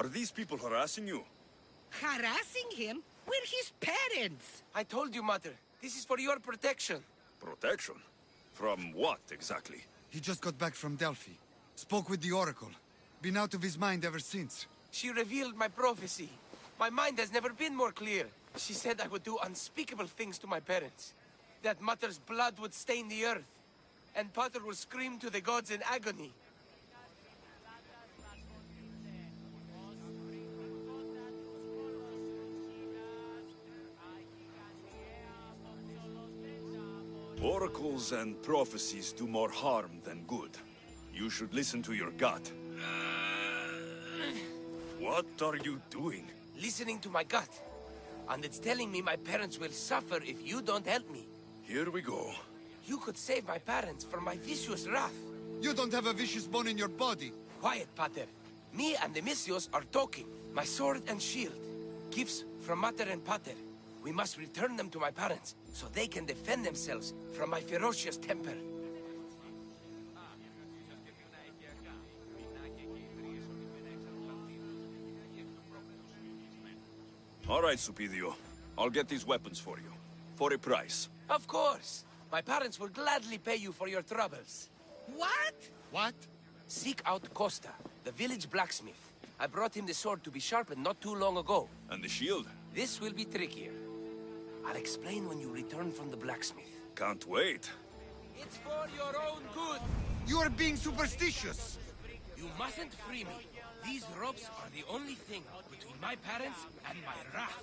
Are these people harassing you? Harassing him? We're his parents! I told you, Mother. This is for your protection. Protection? From what, exactly? He just got back from Delphi. Spoke with the Oracle. Been out of his mind ever since. She revealed my prophecy. My mind has never been more clear. She said I would do unspeakable things to my parents. That Mother's blood would stain the earth. And Pater will scream to the gods in agony. Oracles and prophecies do more harm than good. You should listen to your gut. What are you doing? Listening to my gut. And it's telling me my parents will suffer if you don't help me. Here we go. You could save my parents from my vicious wrath. You don't have a vicious bone in your body. Quiet, Pater. Me and the Messios are talking. My sword and shield. Gifts from Mater and Pater. We must return them to my parents, so they can defend themselves from my ferocious temper. All right, Supidio. I'll get these weapons for you. For a price. Of course! My parents will gladly pay you for your troubles. What? What? Seek out Costa, the village blacksmith. I brought him the sword to be sharpened not too long ago. And the shield? This will be trickier. I'll explain when you return from the blacksmith. Can't wait. It's for your own good! You are being superstitious! You mustn't free me. These ropes are the only thing between my parents and my wrath.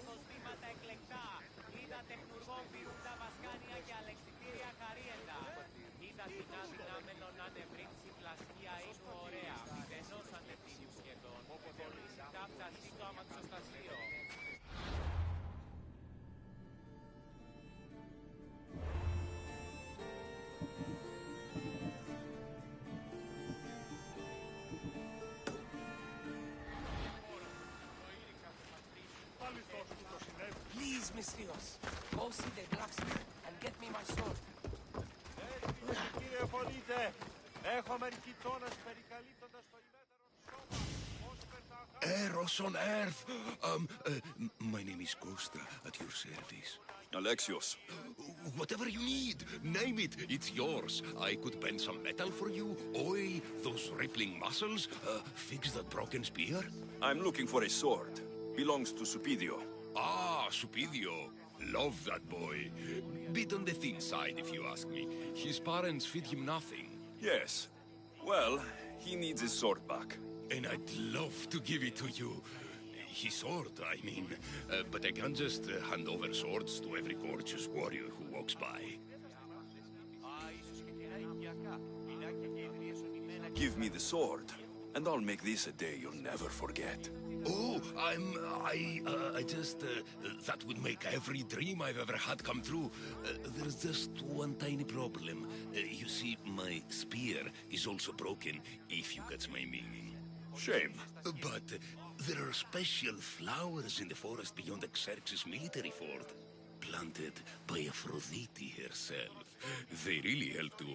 Please, Messios, go see the blacksmith and get me my sword. Eros on earth. My name is Costa, at your service. Alexios. Whatever you need, name it, it's yours. I could bend some metal for you, oil those rippling muscles, fix that broken spear. I'm looking for a sword. Belongs to Supidio. Ah, Supidio. Love that boy. Bit on the thin side, if you ask me. His parents feed him nothing. Yes. Well, he needs his sword back. And I'd love to give it to you. His sword, I mean. But I can't just hand over swords to every gorgeous warrior who walks by. Give me the sword, and I'll make this a day you'll never forget. Oh, that would make every dream I've ever had come true. There's just one tiny problem. You see, my spear is also broken, if you catch my meaning. Shame. But there are special flowers in the forest beyond Xerxes' military fort, planted by Aphrodite herself. They really help to,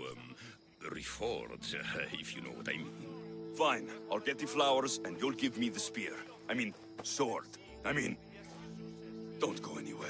reforge, if you know what I mean. Fine, I'll get the flowers and you'll give me the spear. I mean, sword. Don't go anywhere.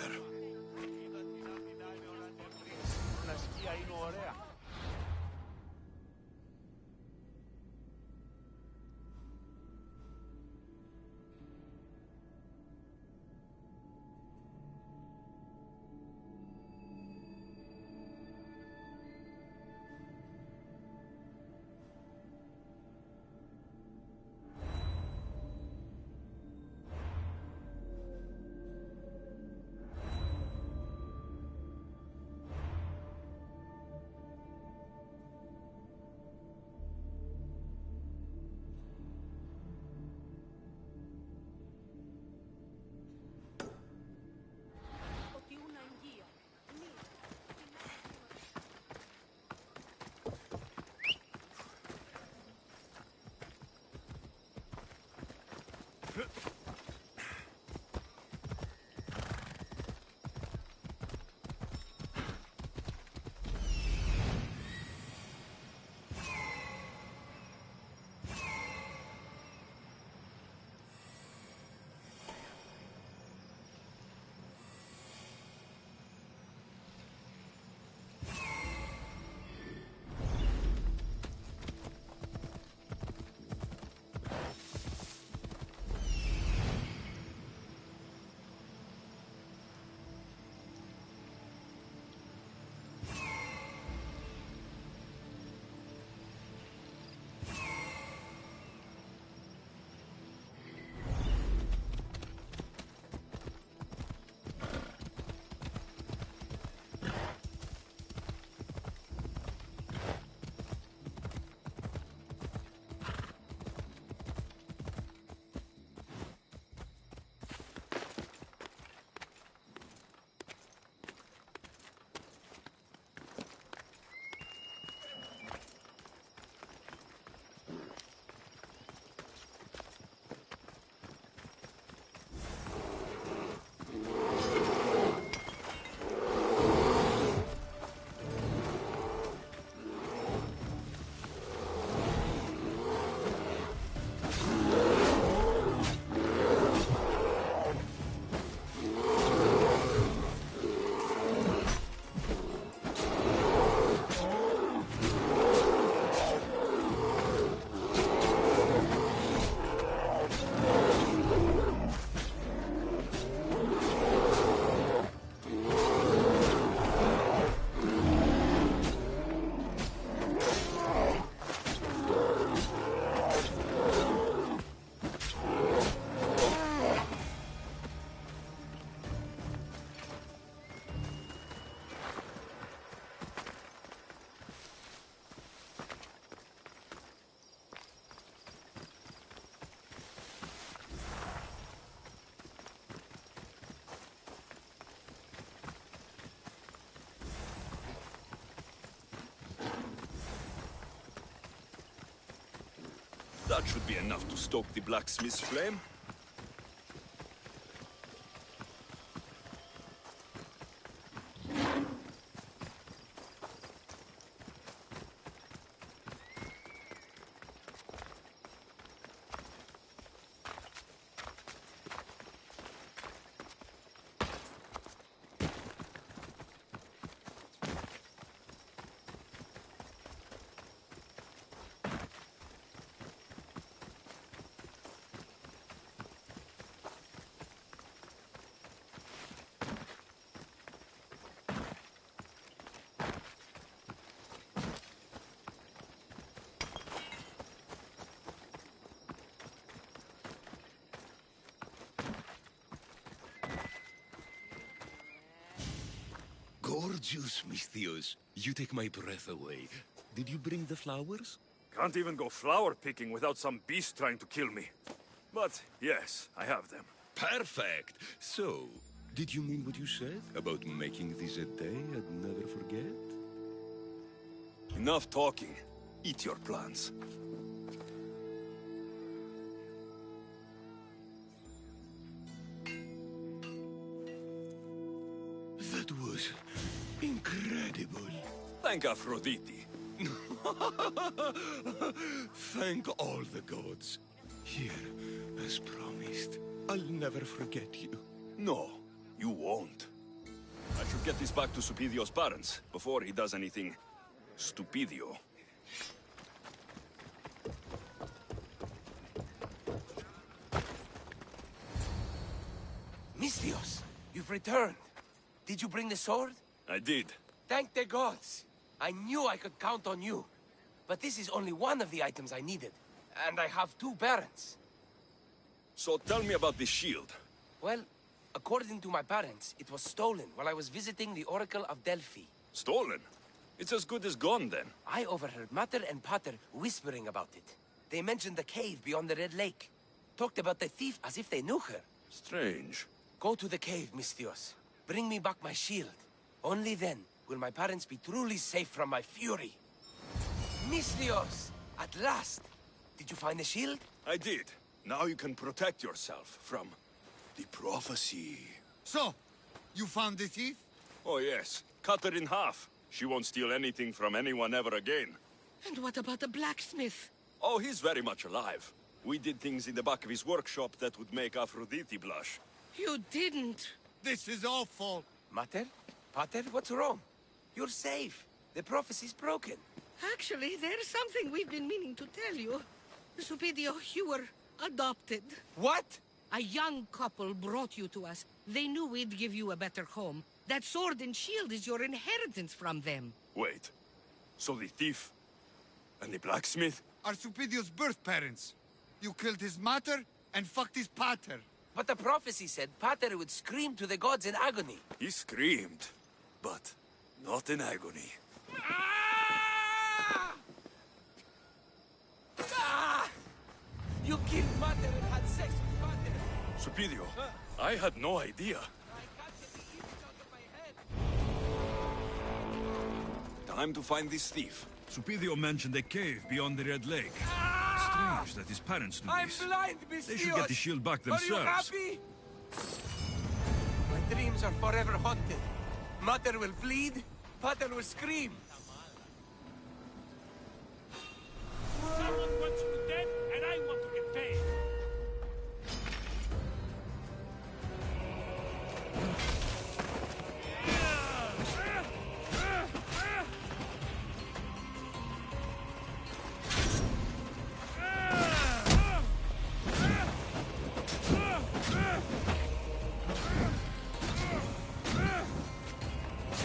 That should be enough to stoke the blacksmith's flame. Gorgeous, Misthios. You take my breath away. Did you bring the flowers? Can't even go flower picking without some beast trying to kill me. But yes, I have them. Perfect! So, did you mean what you said about making this a day I'd never forget? Enough talking. Eat your plants. That was incredible. Thank Aphrodite. Thank all the gods. Here, as promised, I'll never forget you. No, you won't. I should get this back to Supidio's parents before he does anything stupidio. Misthios, you've returned. Did you bring the sword? I did. Thank the gods. I knew I could count on you. But this is only one of the items I needed. And I have 2 parents. So tell me about this shield. Well, according to my parents, it was stolen while I was visiting the Oracle of Delphi. Stolen? It's as good as gone then. I overheard Mater and Pater whispering about it. They mentioned the cave beyond the Red Lake. Talked about the thief as if they knew her. Strange. Go to the cave, Misthios. Bring me back my shield. Only then will my parents be truly safe from my fury. Misthios! At last! Did you find the shield? I did. Now you can protect yourself from the prophecy. So, you found the thief? Oh yes, cut her in half. She won't steal anything from anyone ever again. And what about the blacksmith? Oh, he's very much alive. We did things in the back of his workshop that would make Aphrodite blush. You didn't. This is awful. Mater? Pater, what's wrong? You're safe. The prophecy's broken. Actually, there's something we've been meaning to tell you. Supidio, you were adopted. What? A young couple brought you to us. They knew we'd give you a better home. That sword and shield is your inheritance from them. Wait, so the thief and the blacksmith? are Supidio's birth parents. You killed his mater and fucked his pater. But the prophecy said Pater would scream to the gods in agony. He screamed, but not in agony. Ah! Ah! You killed Mater and had sex with Pater. Supidio, I had no idea. I can't get the image out of my head. Time to find this thief. Supidio mentioned a cave beyond the Red Lake. Ah! Strange that his parents knew I'm this. blind, Miss They should get the shield back themselves. Are you happy? My dreams are forever haunted. Mater will bleed, Pater will scream. Someone wants you dead, and I want to get paid.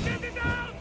Get it down!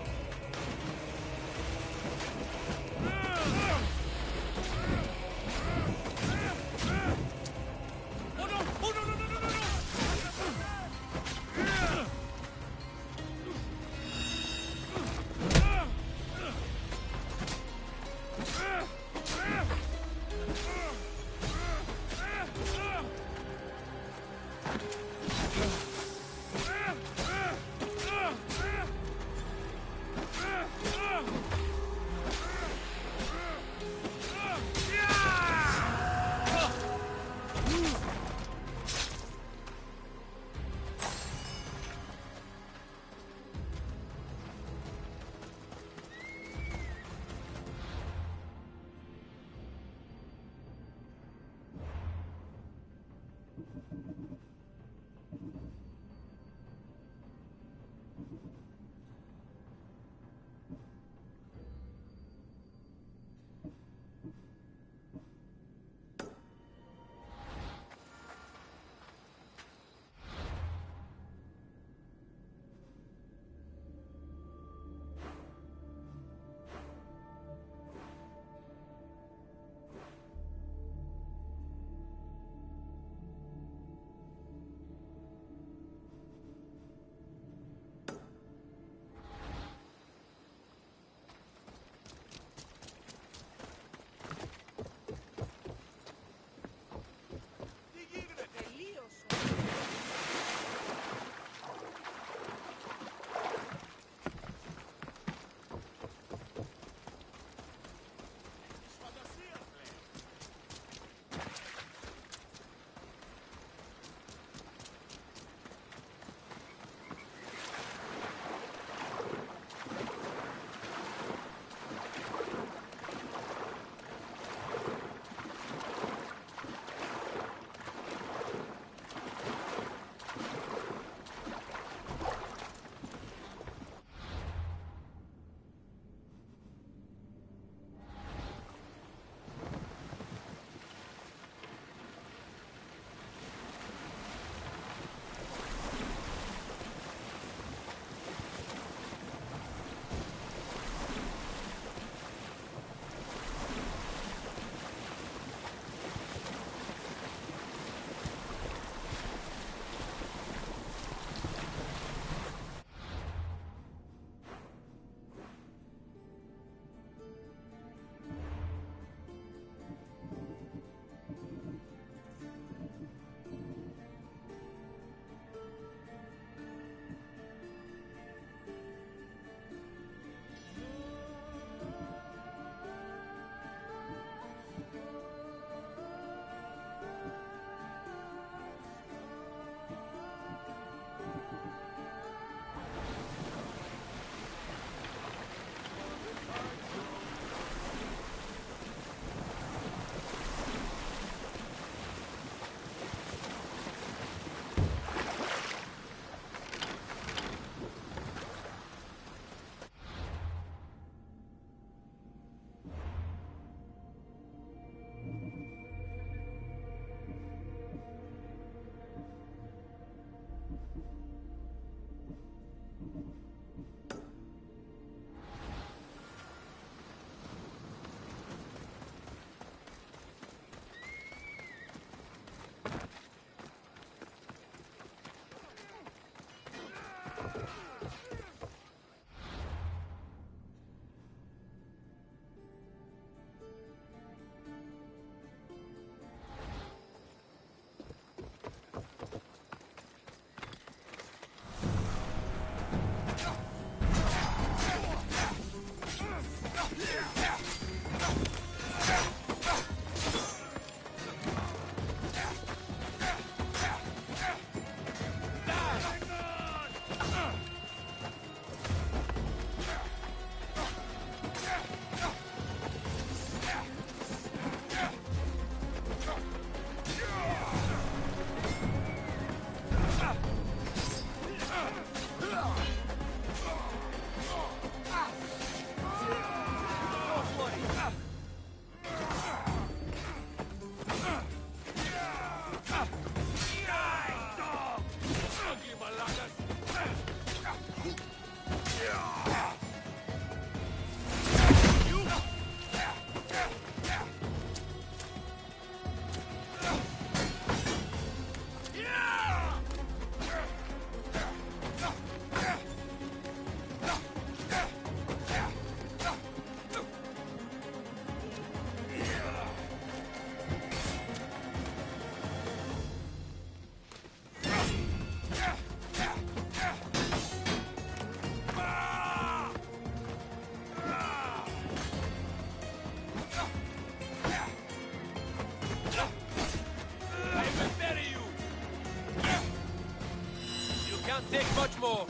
Take much more.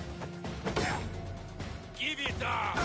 Give it up.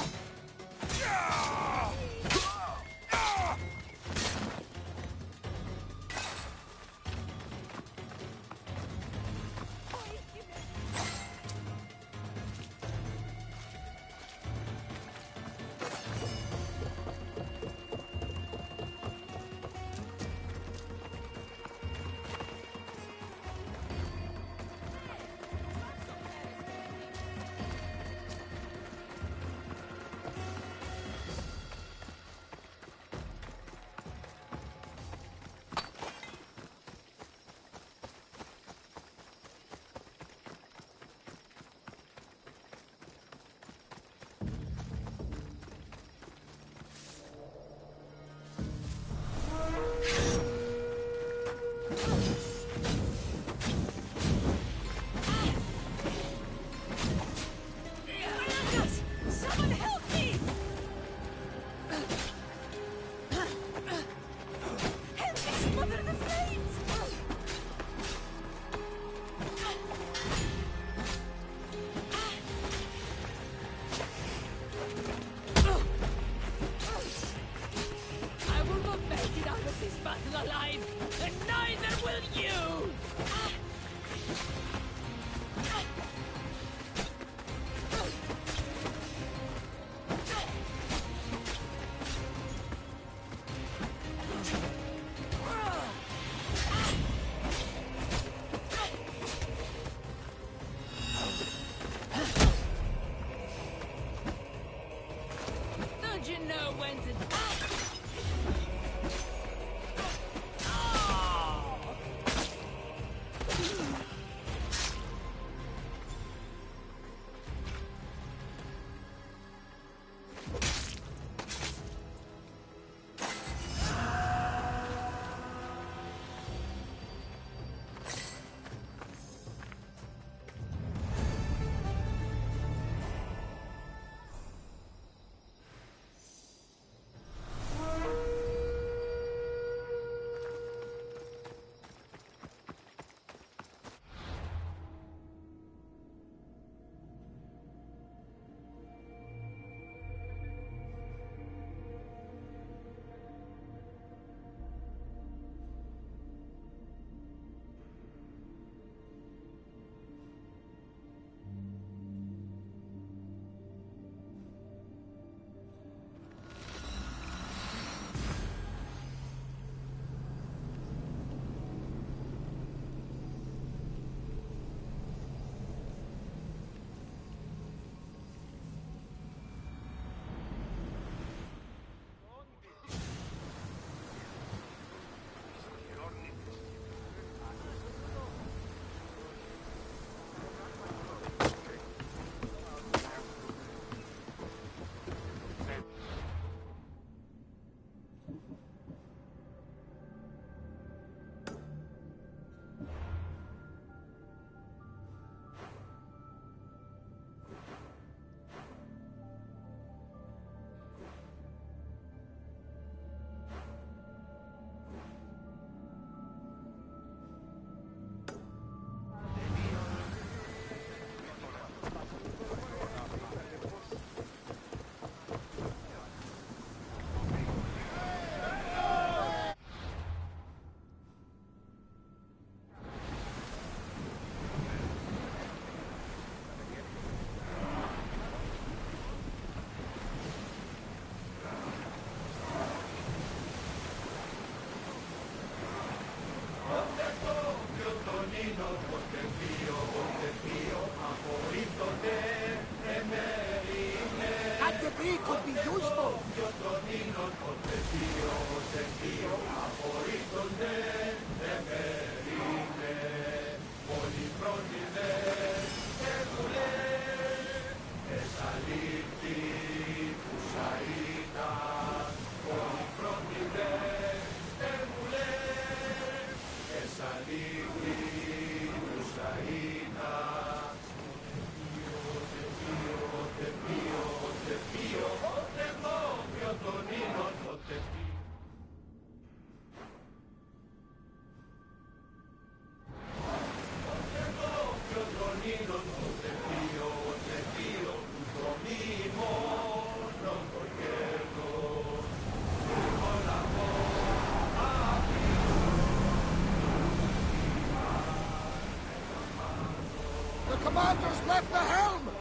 The commander's left the helm!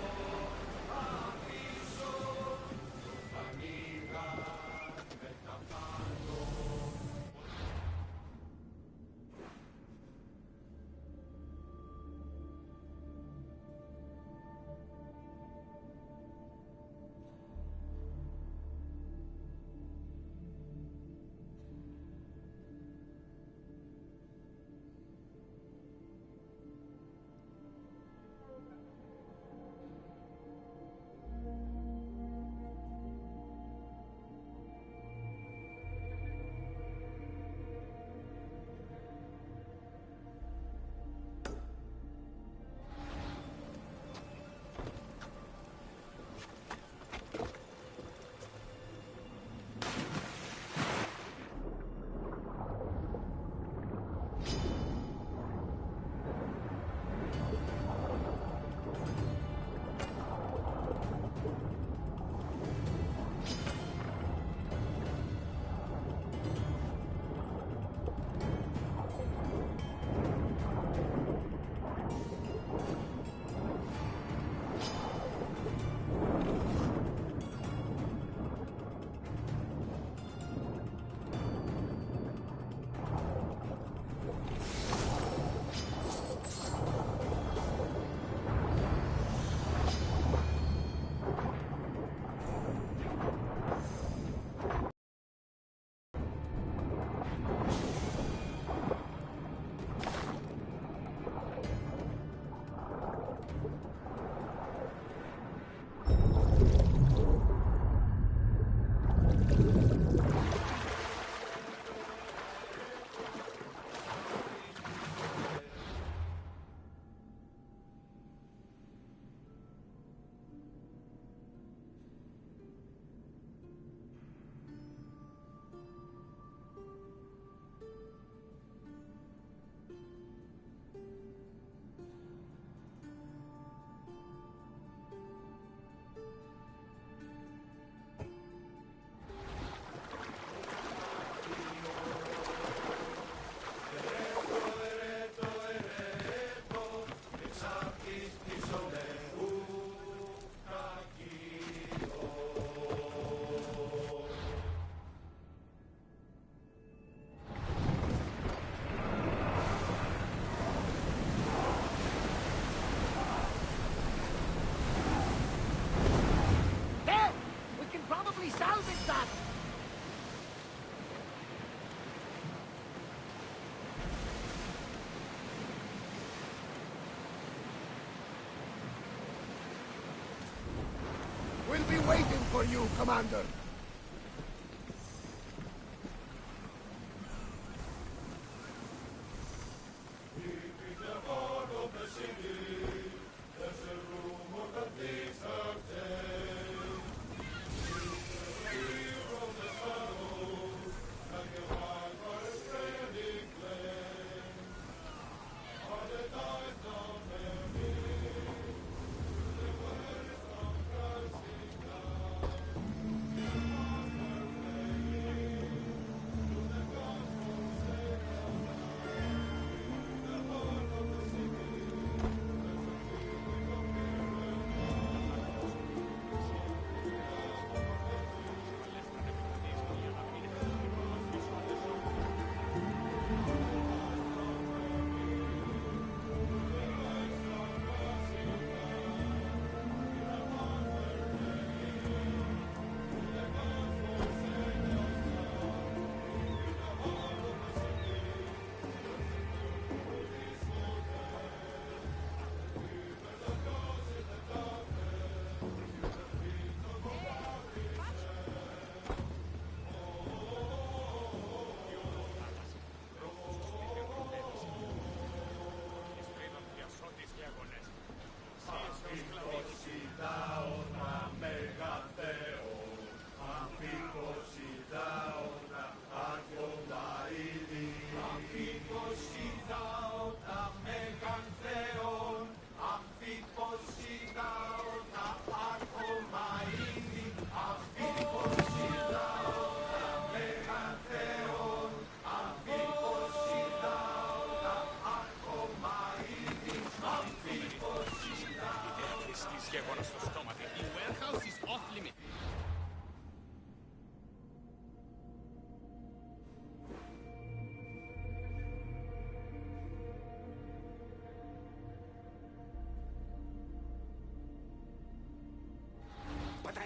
We'll be waiting for you, Commander.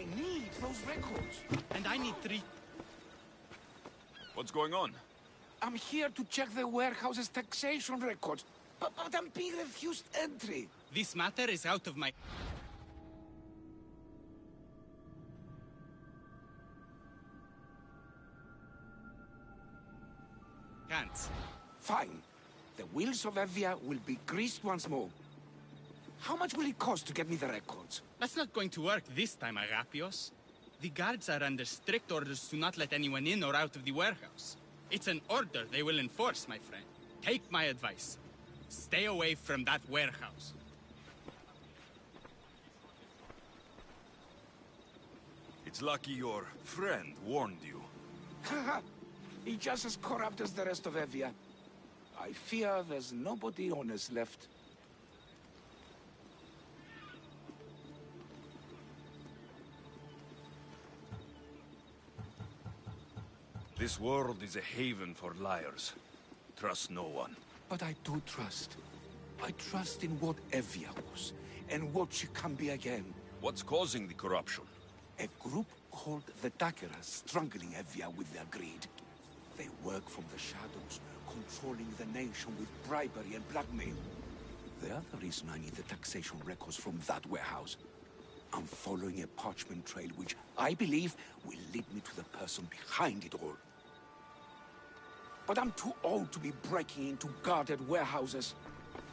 I need those records. And I need 3. What's going on? I'm here to check the warehouse's taxation records, but I'm being refused entry. This matter is out of my... hands. Fine. The wheels of Evia will be greased once more. How much will it cost to get me the records? That's not going to work this time, Agapios. The guards are under strict orders to not let anyone in or out of the warehouse. It's an order they will enforce, my friend. Take my advice. Stay away from that warehouse. It's lucky your friend warned you. Haha. He's just as corrupt as the rest of Evia. I fear there's nobody honest left. This world is a haven for liars. Trust no one. But I do trust. I trust in what Evia was, and what she can be again. What's causing the corruption? A group called the Dakeras strangling Evia with their greed. They work from the shadows, controlling the nation with bribery and blackmail. The other reason I need the taxation records from that warehouse. I'm following a parchment trail which I believe will lead me to the person behind it all. But I'm too old to be breaking into guarded warehouses.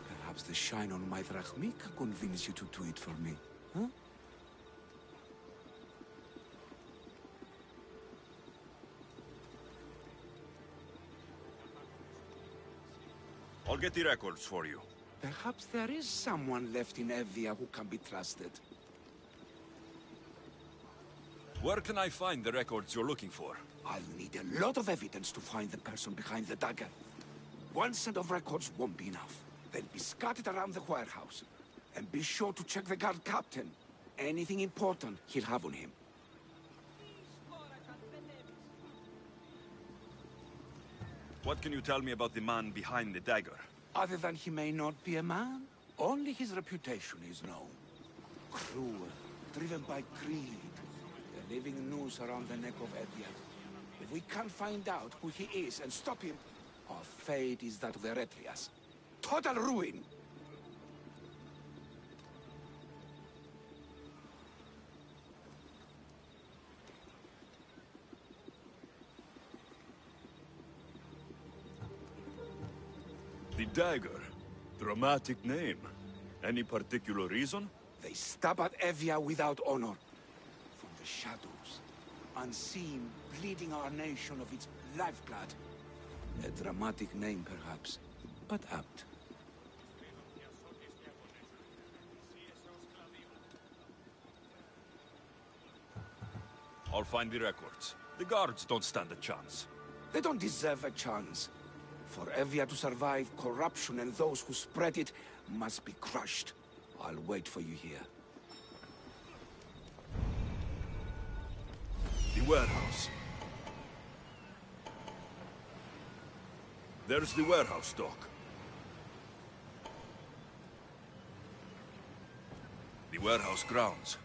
Perhaps the shine on my drachmi can convince you to do it for me, huh? I'll get the records for you. Perhaps there is someone left in Evia who can be trusted. Where can I find the records you're looking for? I'll need a lot of evidence to find the person behind the dagger. One set of records won't be enough. They'll be scattered around the warehouse. And be sure to check the guard captain. Anything important, he'll have on him. What can you tell me about the man behind the dagger? Other than he may not be a man, only his reputation is known. Cruel, driven by greed. A living noose around the neck of Evia. If we can't find out who he is and stop him, our fate is that of the Eretrias. Total ruin! The dagger. Dramatic name. Any particular reason? They stab at Evia without honor. From the shadows, unseen, bleeding our nation of its lifeblood. A dramatic name, perhaps, but apt. I'll find the records. The guards don't stand a chance. They don't deserve a chance. For Evia to survive, corruption and those who spread it must be crushed. I'll wait for you here. The warehouse. There's the warehouse dock. The warehouse grounds.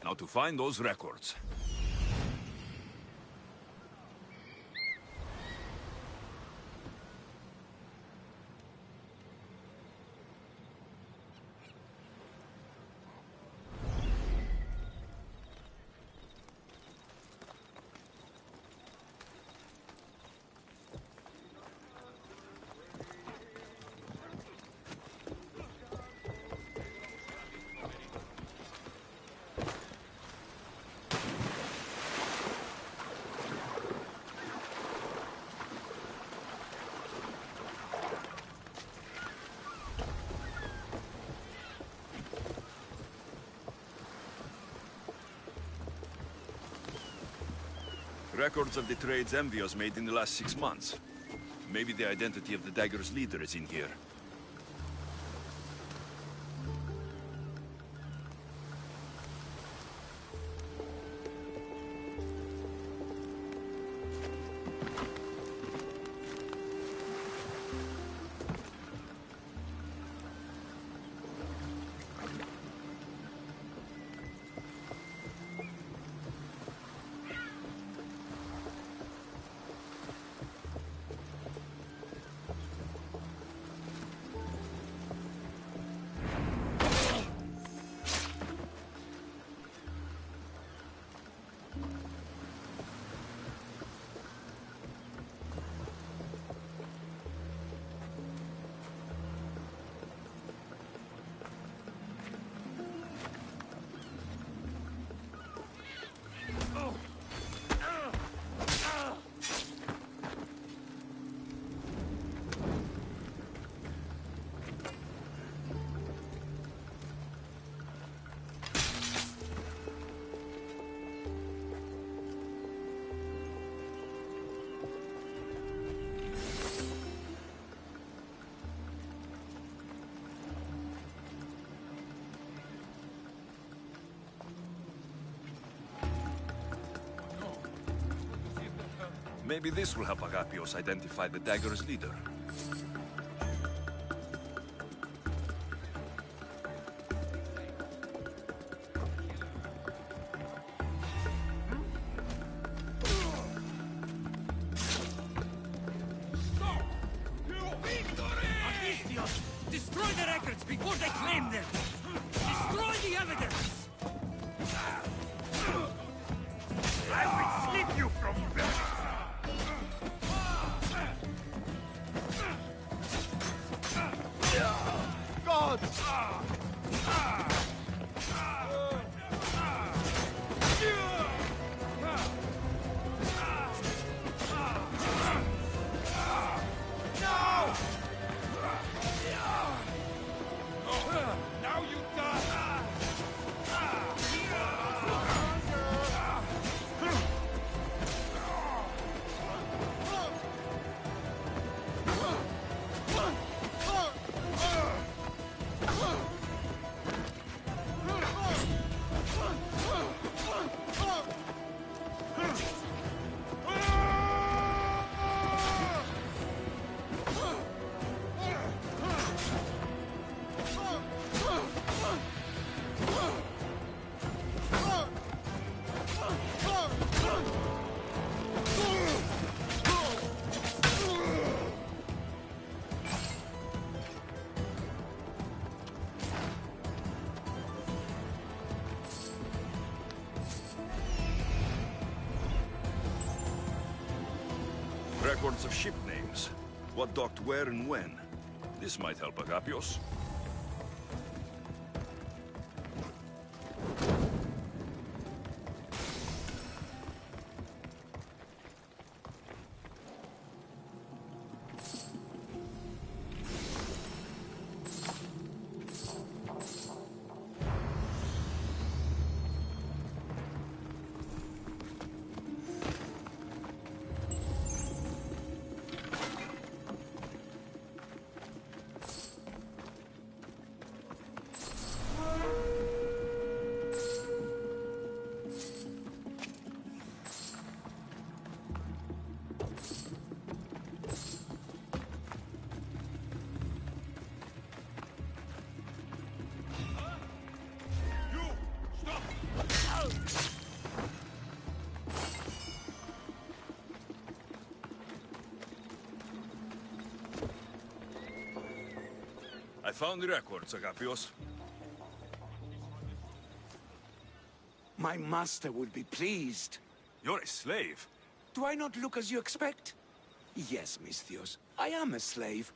Now to find those records. Records of the trades Envios made in the last 6 months. Maybe the identity of the dagger's leader is in here. Maybe this will help Agapios identify the dagger's leader. Odysseus! Destroy the records before they claim them! Destroy the evidence! I will slip you from birth! Records of ship names. What docked where and when. This might help Agapios. I found the records, Agapios. My master will be pleased. You're a slave. Do I not look as you expect? Yes, Misthios, I am a slave,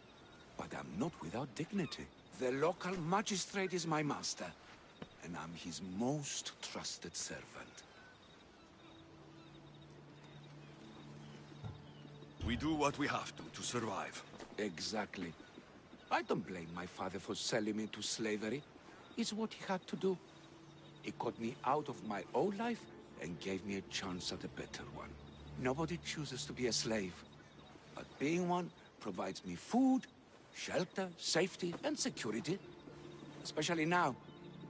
but I'm not without dignity. The local magistrate is my master, and I'm his most trusted servant. We do what we have to survive. Exactly. I don't blame my father for selling me to slavery. It's what he had to do. He got me out of my old life and gave me a chance at a better one. Nobody chooses to be a slave. But being one provides me food, shelter, safety, and security. Especially now,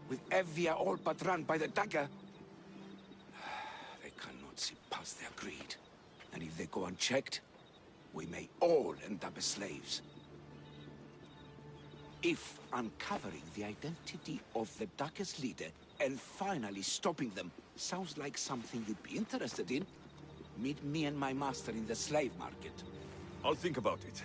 with Evia all but run by the dagger. They cannot see past their greed. And if they go unchecked, we may all end up as slaves. If uncovering the identity of the darkest leader and finally stopping them sounds like something you'd be interested in, meet me and my master in the slave market. I'll think about it.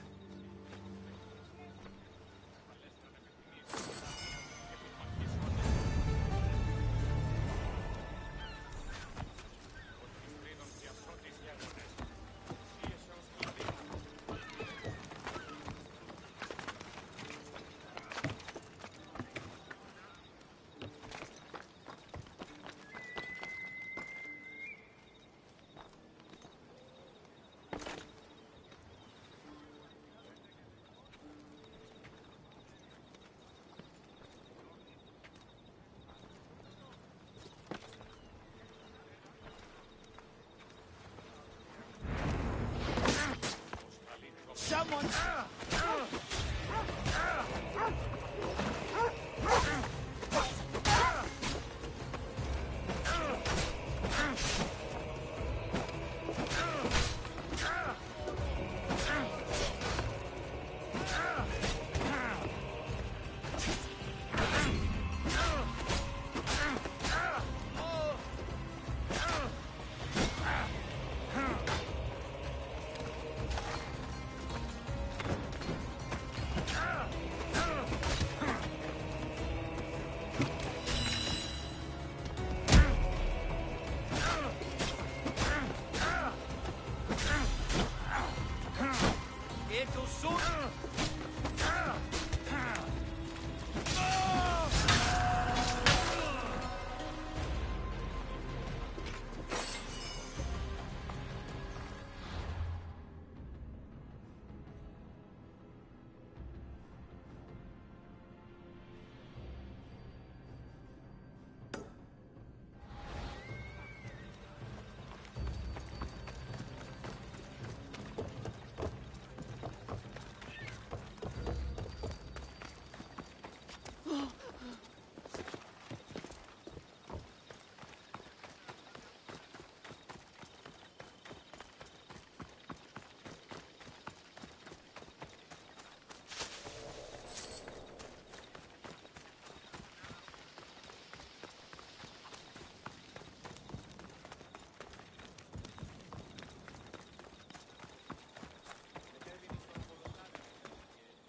Someone!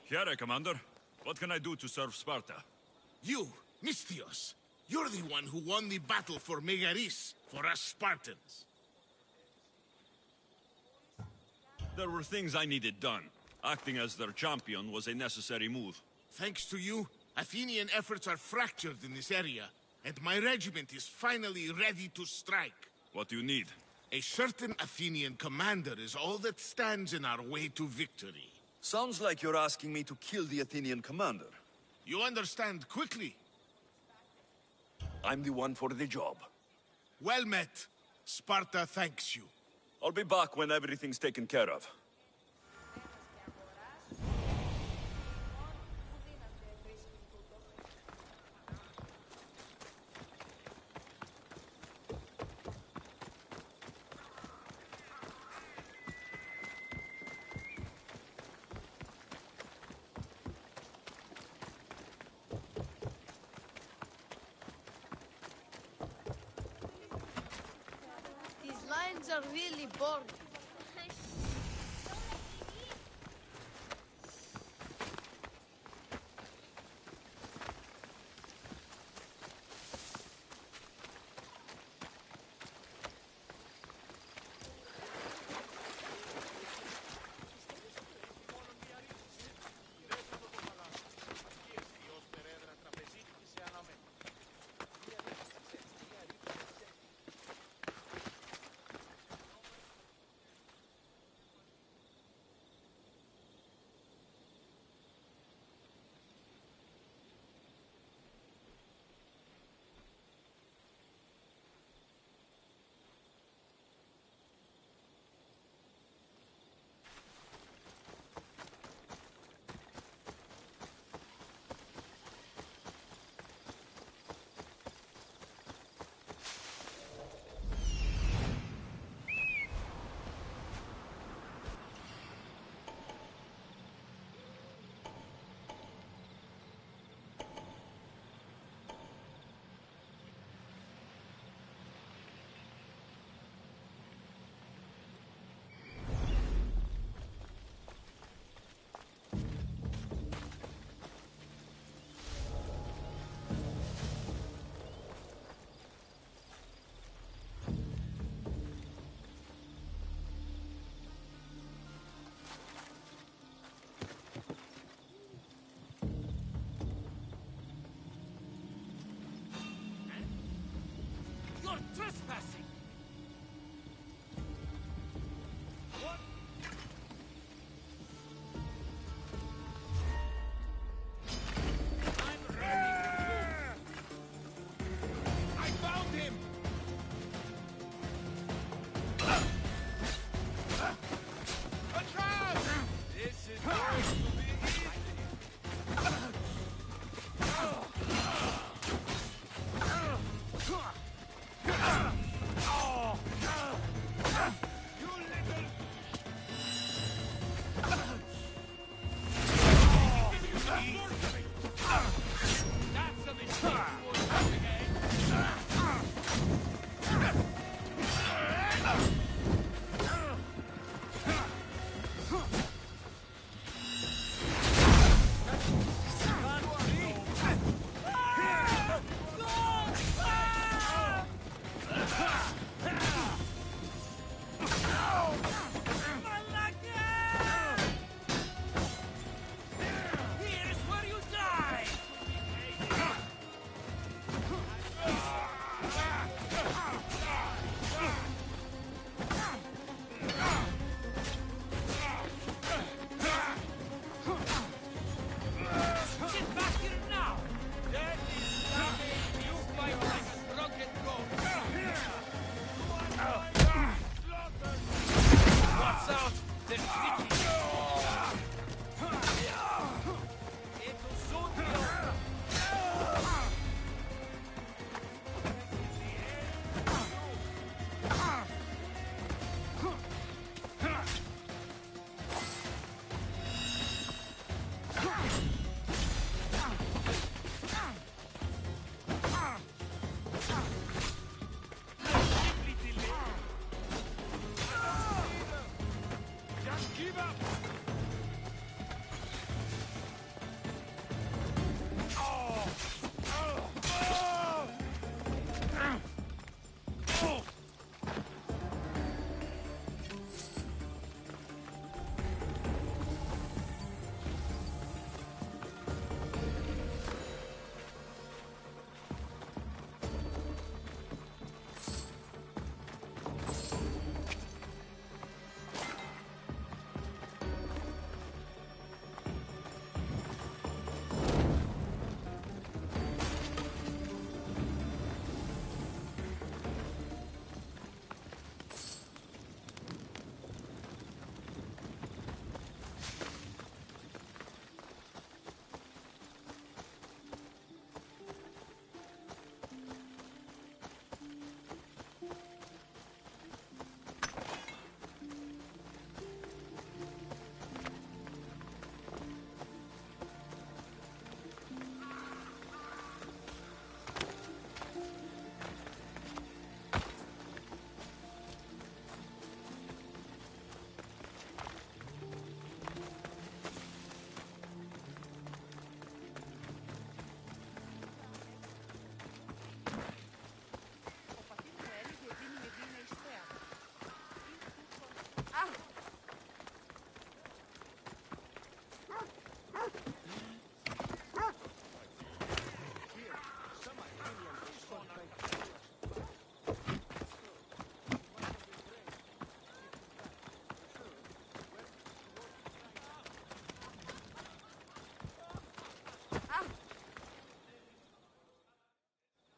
Here, Commander. What can I do to serve Sparta? You, Misthios. You're the one who won the battle for Megaris, for us Spartans. There were things I needed done. Acting as their champion was a necessary move. Thanks to you, Athenian efforts are fractured in this area, and my regiment is finally ready to strike. What do you need? A certain Athenian commander is all that stands in our way to victory. Sounds like you're asking me to kill the Athenian commander. You understand quickly. I'm the one for the job. Well met. Sparta thanks you. I'll be back when everything's taken care of. friends are really boring. You're trespassing! What? I'm ready for you! I found him! A trap! This is going to be easy!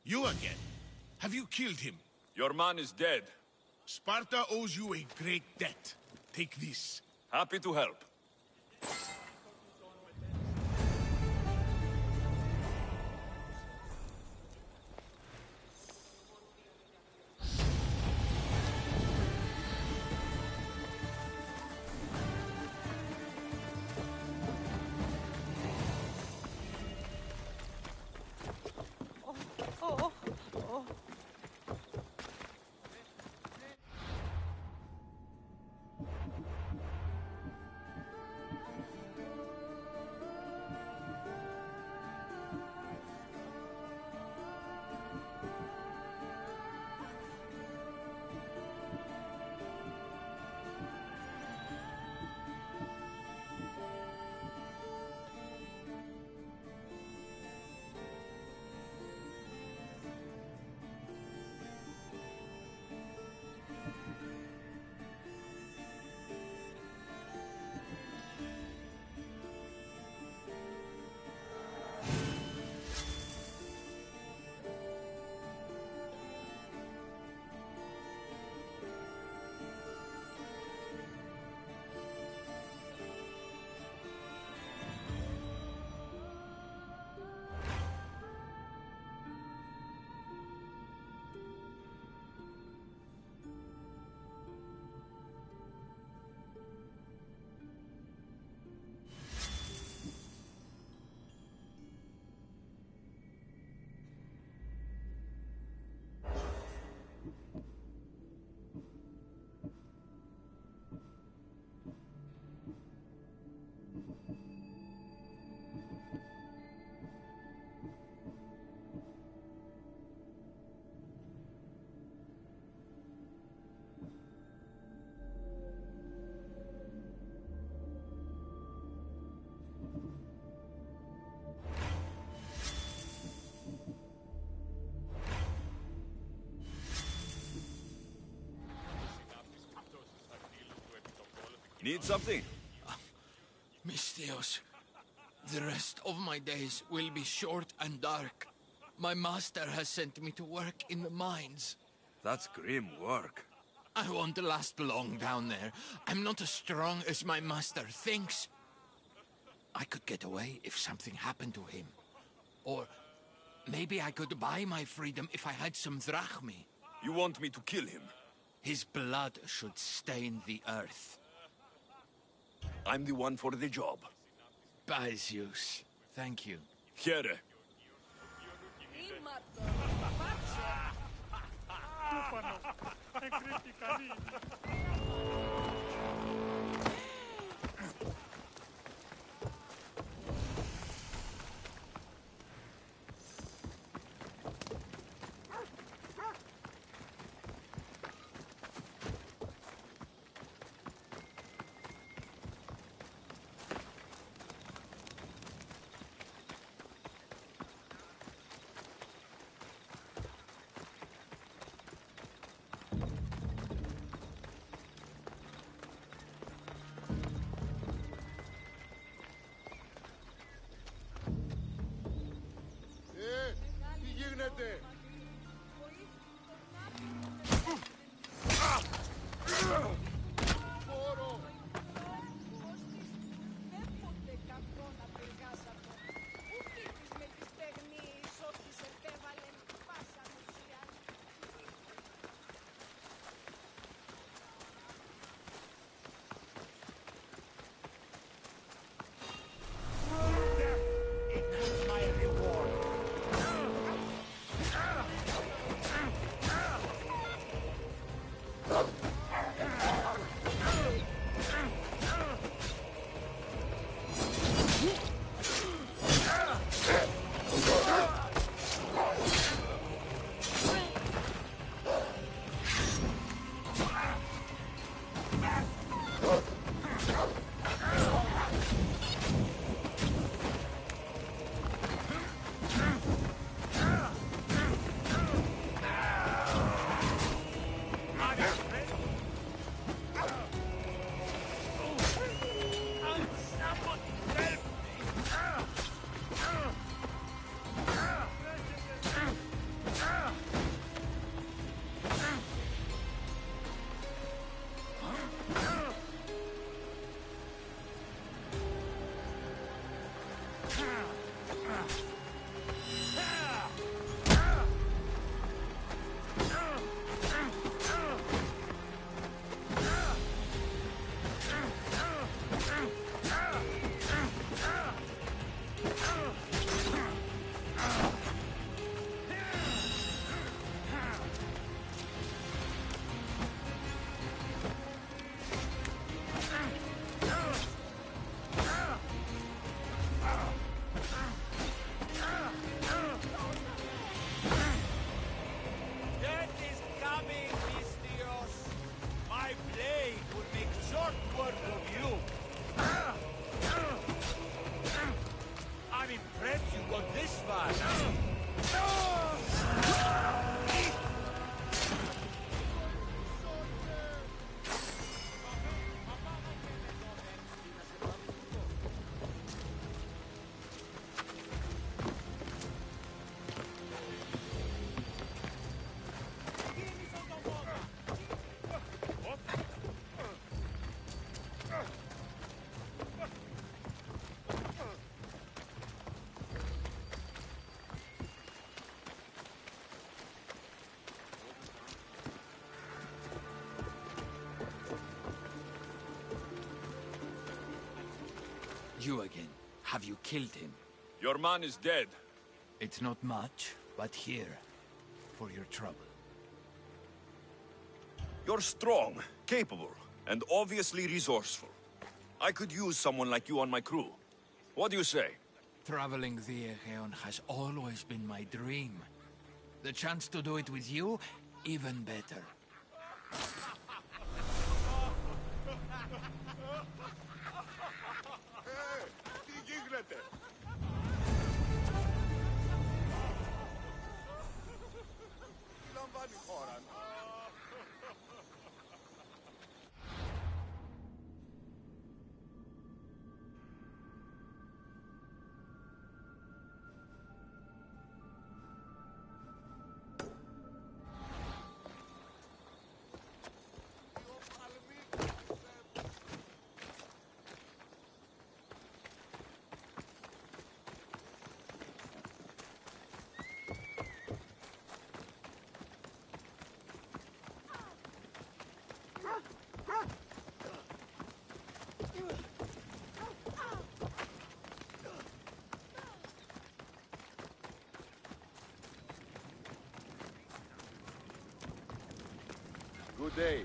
You again? Have you killed him? Your man is dead. Sparta owes you a great debt. Take this. Happy to help. Need something? Misthios, the rest of my days will be short and dark. My master has sent me to work in the mines. That's grim work. I won't last long down there. I'm not as strong as my master thinks. I could get away if something happened to him. Or maybe I could buy my freedom if I had some drachmi. You want me to kill him? His blood should stain the earth. I'm the one for the job. By Zeus. Thank you. Here. You again. Have you killed him? Your man is dead. It's not much, but here, for your trouble. You're strong, capable, and obviously resourceful. I could use someone like you on my crew. What do you say? Traveling the Aegean has always been my dream. The chance to do it with you, even better. Good day.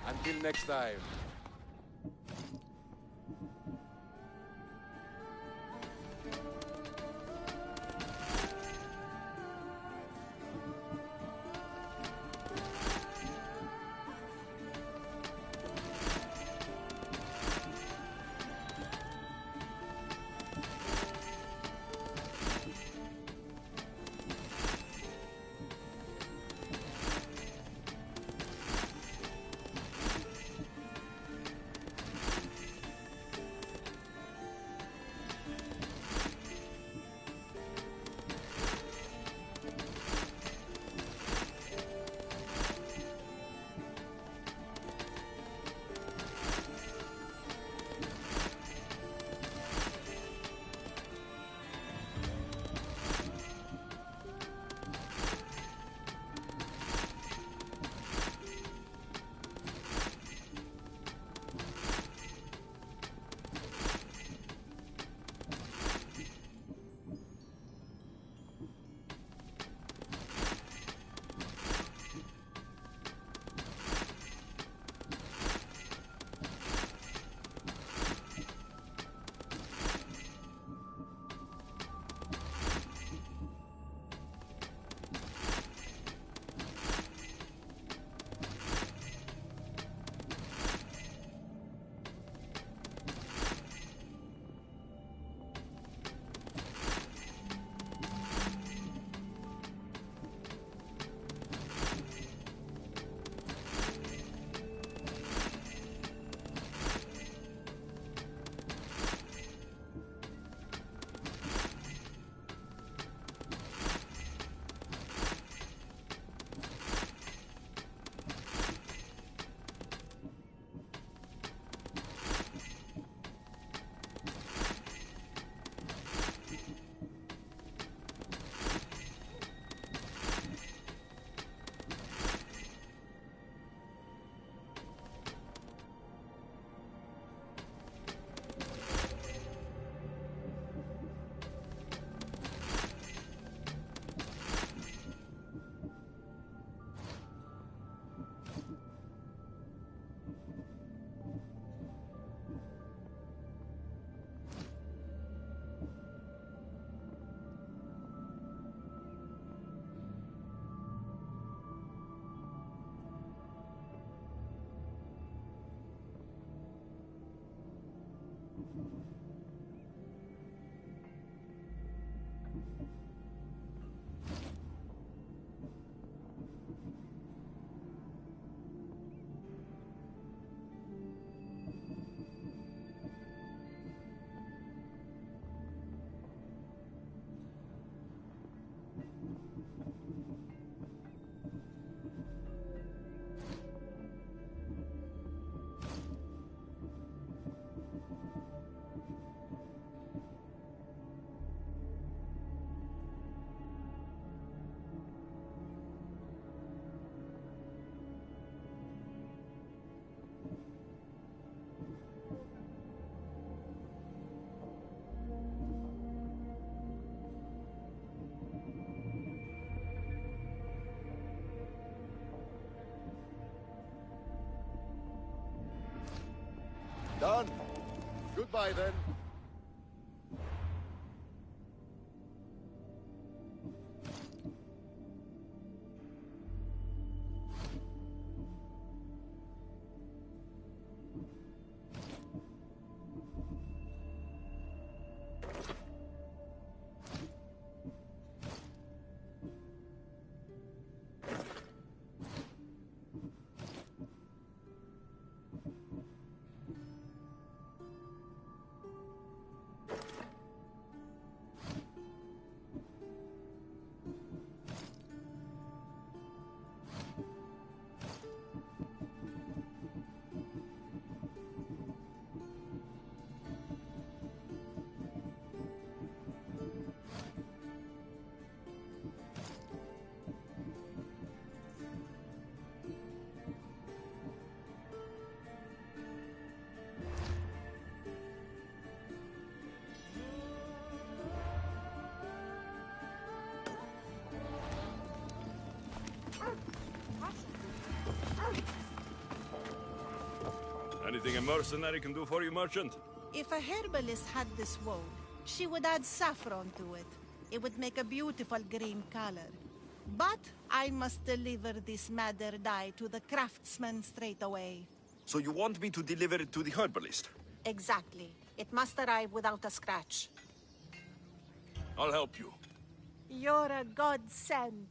Until next time. Done. Goodbye, then. Anything a mercenary can do for you, merchant? If a herbalist had this woad, she would add saffron to it. It would make a beautiful green color. But I must deliver this madder dye to the craftsman straight away. So you want me to deliver it to the herbalist? Exactly. It must arrive without a scratch. I'll help you. You're a godsend.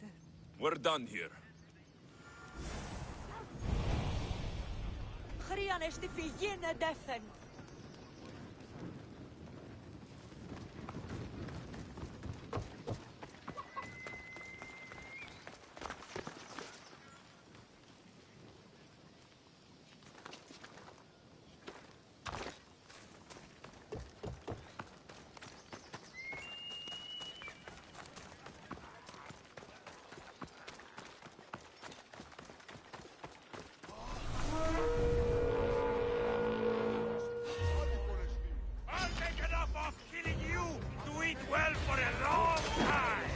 We're done here. I'll make enough off killing you to eat well for a long time!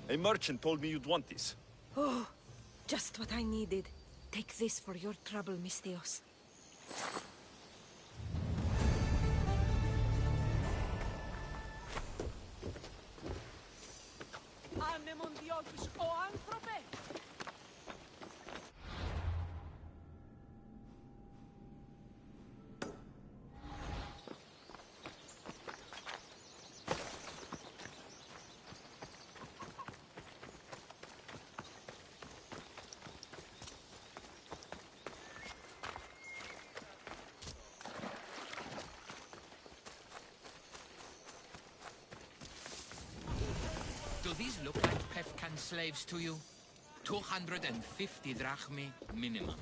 A merchant told me you'd want this. Oh, just what I needed. Take this for your trouble, Mistios. Dogs o anthrope. Do these look like Pefkan slaves to you? 250 drachmi minimum.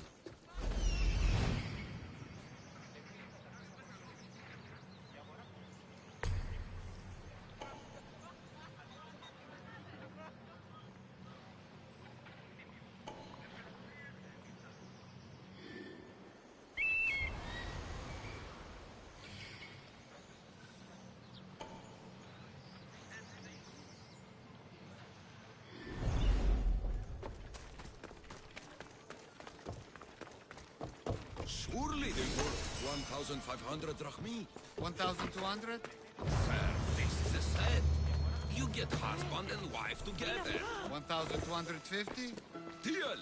Surely they worth 1,500 drachmi. 1,200? Fair, this is a set. You get husband and wife together. 1,250? Deal!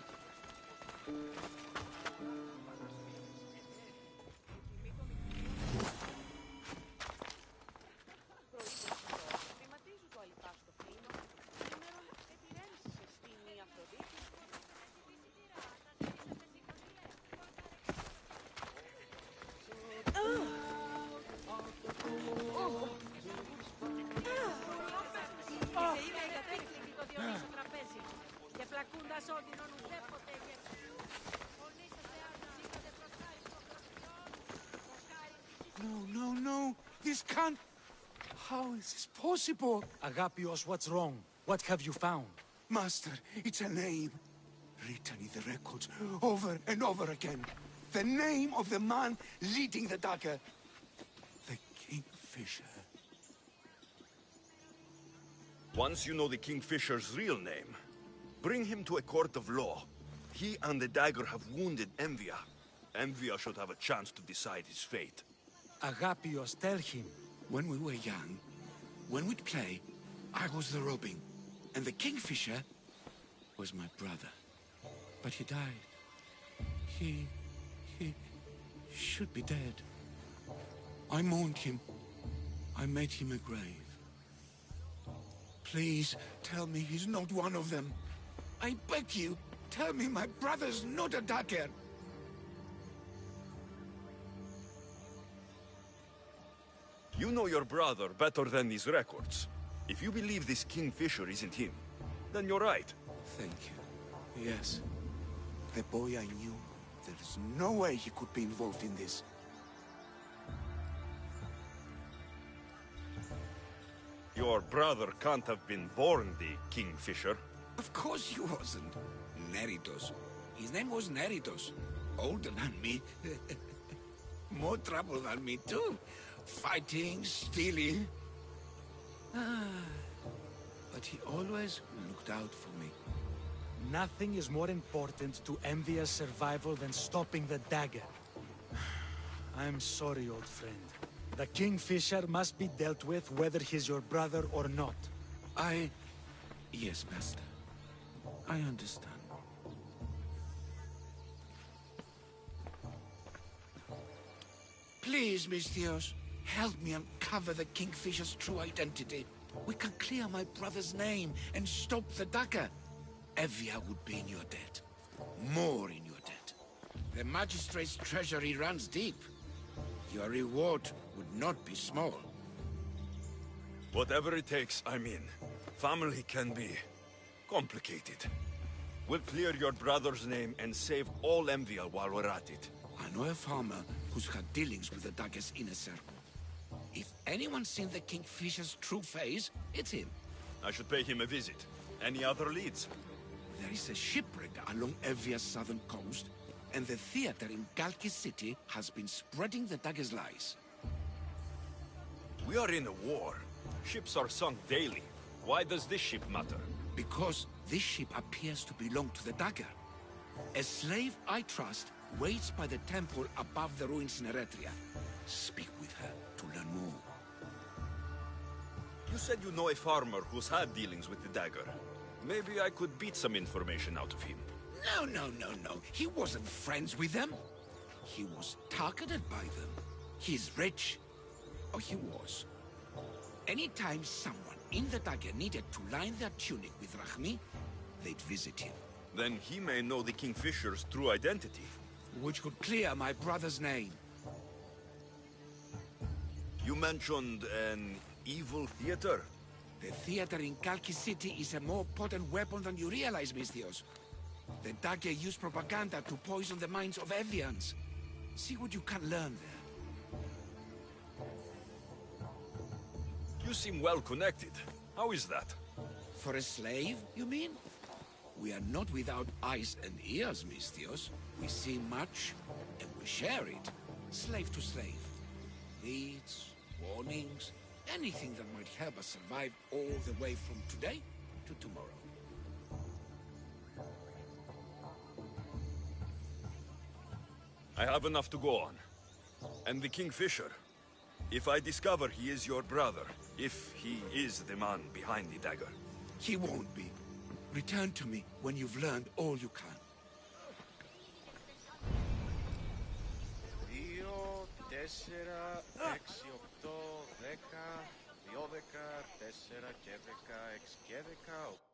No. This can't... How is this possible? Agapios, what's wrong? What have you found? Master, it's a name. Written in the records over and over again. The name of the man leading the dagger. The Kingfisher. Once you know the Kingfisher's real name, bring him to a court of law. He and the dagger have wounded Envia. Envia should have a chance to decide his fate. Agapios, tell him. When we were young, when we'd play, I was the robin, and the Kingfisher was my brother. But he died. He should be dead. I mourned him. I made him a grave. Please, tell me he's not one of them. I beg you, tell me my brother's not a dagger. You know your brother better than these records. If you believe this Kingfisher isn't him, then you're right. Thank you. Yes. The boy I knew, there's no way he could be involved in this. Your brother can't have been born the Kingfisher. Of course he wasn't. Neritos. His name was Neritos. Older than me. More trouble than me, too. Fighting, stealing. But he always looked out for me. Nothing is more important to Envia's survival than stopping the dagger. I'm sorry, old friend. The Kingfisher must be dealt with whether he's your brother or not. Yes, Master. I understand. Please, Misthios, help me uncover the Kingfisher's true identity. We can clear my brother's name and stop the dagger. Evia would be in your debt. More in your debt. The magistrate's treasury runs deep. Your reward would not be small. Whatever it takes, I'm in. Family can be complicated. We'll clear your brother's name and save all Envia while we're at it. I know a farmer who's had dealings with the dagger's inner circle. If anyone's seen the Kingfisher's true face, it's him. I should pay him a visit. Any other leads? There is a shipwreck along Evia's southern coast, and the theater in Galki City has been spreading the dagger's lies. We are in a war. Ships are sunk daily. Why does this ship matter? Because this ship appears to belong to the dagger. A slave I trust waits by the temple above the ruins in Eretria. Speak with her to learn more. You said you know a farmer who's had dealings with the dagger. Maybe I could beat some information out of him. No. He wasn't friends with them. He was targeted by them. He's rich. Or he was. Anytime someone in the dagger needed to line their tunic with Rahmi, they'd visit him. Then he may know the Kingfisher's true identity. Which could clear my brother's name. You mentioned an evil theater? The theater in Kalki City is a more potent weapon than you realize, Misthios. The dagger used propaganda to poison the minds of Evians. See what you can learn there. You seem well connected. How is that? For a slave, you mean? We are not without eyes and ears, Misthios. We see much, and we share it. Slave to slave. Needs, warnings, anything that might help us survive all the way from today to tomorrow. I have enough to go on. And the Kingfisher. If I discover he is your brother, if he is the man behind the dagger. He won't be. Return to me when you've learned all you can. 2, 4, 6, 8, 10, 12, 4 και 16 και 18.